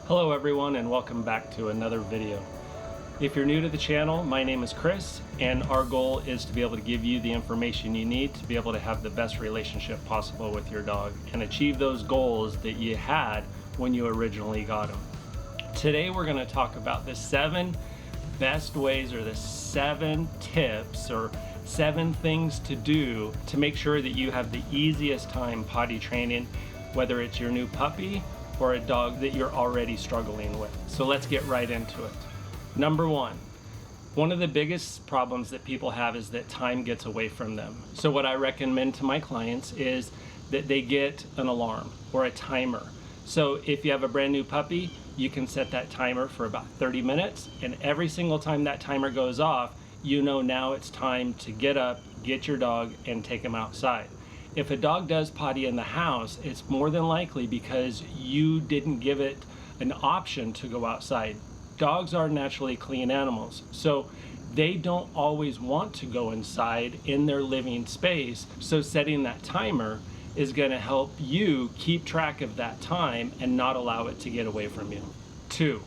Hello everyone and welcome back to another video. If you're new to the channel, my name is Chris and our goal is to be able to give you the information you need to be able to have the best relationship possible with your dog and achieve those goals that you had when you originally got them. Today we're going to talk about the 7 best ways or the 7 tips or 7 things to do to make sure that you have the easiest time potty training, whether it's your new puppy or a dog that you're already struggling with. So let's get right into it. Number 1, one of the biggest problems that people have is that time gets away from them. So what I recommend to my clients is that they get an alarm or a timer. So if you have a brand new puppy, you can set that timer for about 30 minutes, and every single time that timer goes off, you know now it's time to get up, get your dog, and take him outside. If a dog does potty in the house, it's more than likely because you didn't give it an option to go outside. Dogs are naturally clean animals, so they don't always want to go inside in their living space. So setting that timer is going to help you keep track of that time and not allow it to get away from you. 2,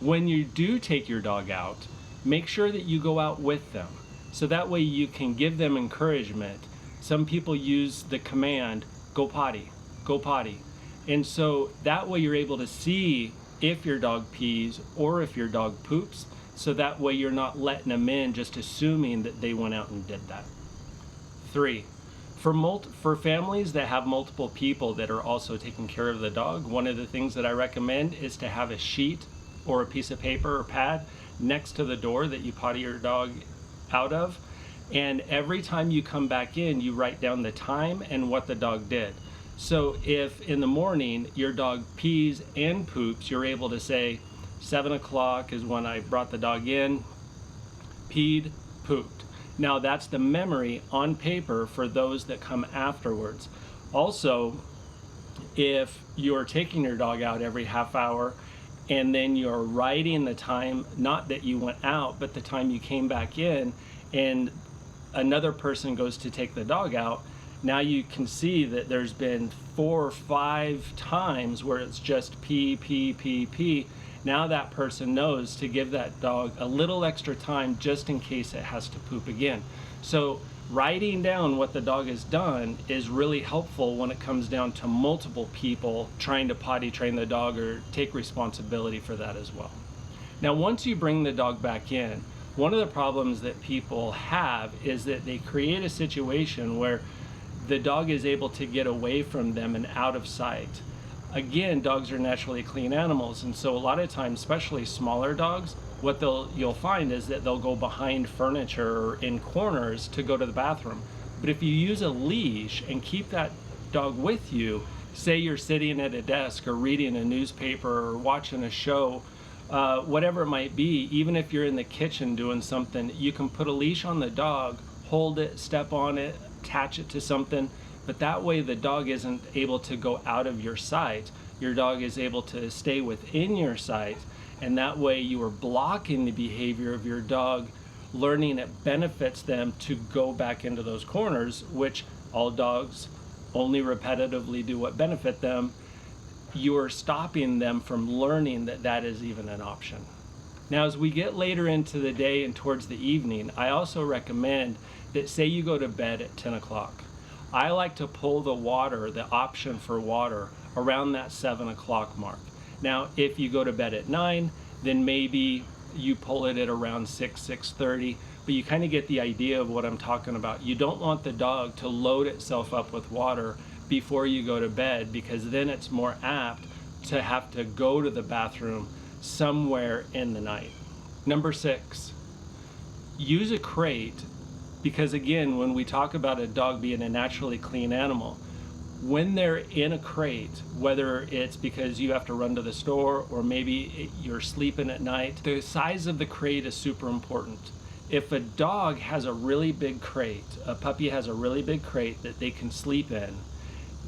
when you do take your dog out, make sure that you go out with them. So that way you can give them encouragement. Some people use the command, go potty, go potty. And so that way you're able to see if your dog pees or if your dog poops. So that way you're not letting them in, just assuming that they went out and did that. 3, for families that have multiple people that are also taking care of the dog, one of the things that I recommend is to have a sheet or a piece of paper or pad next to the door that you potty your dog out of. And every time you come back in, you write down the time and what the dog did. So if in the morning your dog pees and poops, you're able to say 7 o'clock is when I brought the dog in, peed, pooped. Now that's the memory on paper for those that come afterwards. Also, if you're taking your dog out every half hour and then you're writing the time, not that you went out, but the time you came back in, and another person goes to take the dog out, now you can see that there's been 4 or 5 times where it's just pee, pee, pee, pee. Now that person knows to give that dog a little extra time just in case it has to poop again. So writing down what the dog has done is really helpful when it comes down to multiple people trying to potty train the dog or take responsibility for that as well. Now once you bring the dog back in, one of the problems that people have is that they create a situation where the dog is able to get away from them and out of sight. Again, dogs are naturally clean animals, and so a lot of times, especially smaller dogs, what you'll find is that they'll go behind furniture or in corners to go to the bathroom. But if you use a leash and keep that dog with you, say you're sitting at a desk or reading a newspaper or watching a show, whatever it might be, even if you're in the kitchen doing something, you can put a leash on the dog, hold it, step on it, attach it to something, but that way the dog isn't able to go out of your sight. Your dog is able to stay within your sight, and that way you are blocking the behavior of your dog, learning it benefits them to go back into those corners, which all dogs only repetitively do what benefit them. You are stopping them from learning that that is even an option. Now, as we get later into the day and towards the evening, I also recommend that, say you go to bed at 10 o'clock. I like to pull the water, the option for water, around that 7 o'clock mark. Now, if you go to bed at 9, then maybe you pull it at around 6, 6:30, but you kind of get the idea of what I'm talking about. You don't want the dog to load itself up with water before you go to bed, because then it's more apt to have to go to the bathroom somewhere in the night. Number 6, use a crate, because again, when we talk about a dog being a naturally clean animal, when they're in a crate, whether it's because you have to run to the store or maybe you're sleeping at night, the size of the crate is super important. If a dog has a really big crate, a puppy has a really big crate that they can sleep in,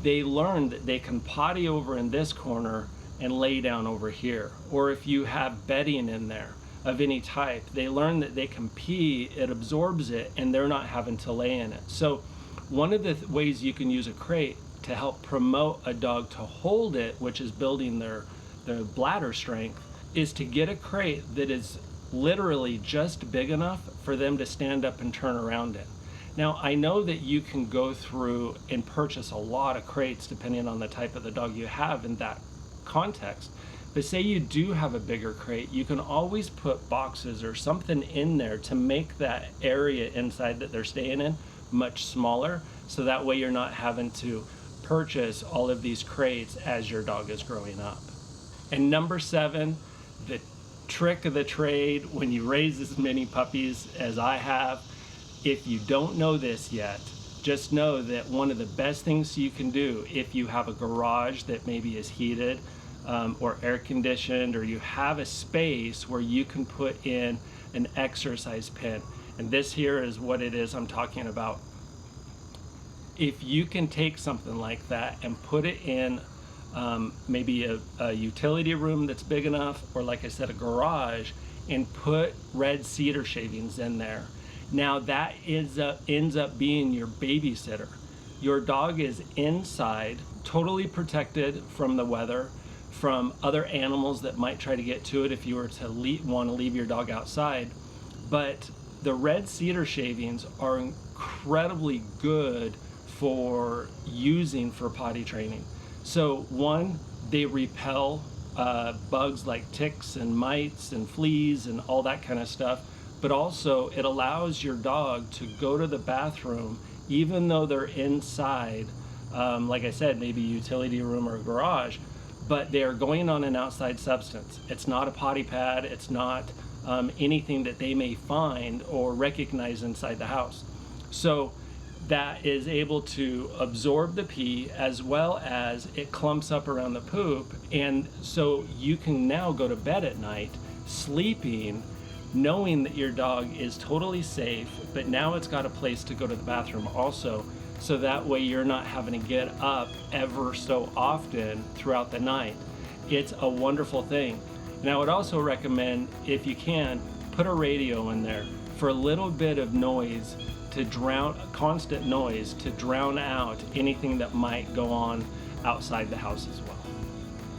they learn that they can potty over in this corner and lay down over here. Or if you have bedding in there of any type, they learn that they can pee, it absorbs it, and they're not having to lay in it. So one of the ways you can use a crate to help promote a dog to hold it, which is building their the bladder strength, is to get a crate that is literally just big enough for them to stand up and turn around in. Now, I know that you can go through and purchase a lot of crates depending on the type of the dog you have in that context. But say you do have a bigger crate, you can always put boxes or something in there to make that area inside that they're staying in much smaller, so that way you're not having to purchase all of these crates as your dog is growing up. And number 7, the trick of the trade when you raise as many puppies as I have, if you don't know this yet, just know that one of the best things you can do if you have a garage that maybe is heated or air conditioned, or you have a space where you can put in an exercise pen. And this here is what it is I'm talking about. If you can take something like that and put it in maybe a utility room that's big enough, or like I said, a garage, and put red cedar shavings in there. Now that ends up being your babysitter. Your dog is inside, totally protected from the weather, from other animals that might try to get to it if you were to want to leave your dog outside. But the red cedar shavings are incredibly good for using for potty training. So one, they repel bugs like ticks and mites and fleas and all that kind of stuff, but also it allows your dog to go to the bathroom even though they're inside, like I said, maybe a utility room or a garage, but they're going on an outside substance. It's not a potty pad, it's not anything that they may find or recognize inside the house. So that is able to absorb the pee, as well as it clumps up around the poop, and so you can now go to bed at night sleeping knowing that your dog is totally safe, but now it's got a place to go to the bathroom also, so that way you're not having to get up ever so often throughout the night. It's a wonderful thing. And I would also recommend, if you can, put a radio in there for a little bit of noise, to drown, constant noise, to drown out anything that might go on outside the house as well.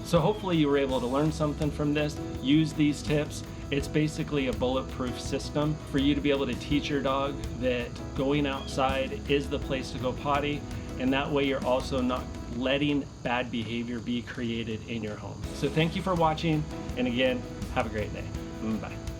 So hopefully you were able to learn something from this, use these tips. It's basically a bulletproof system for you to be able to teach your dog that going outside is the place to go potty, and that way you're also not letting bad behavior be created in your home. So thank you for watching, and again, have a great day. Bye.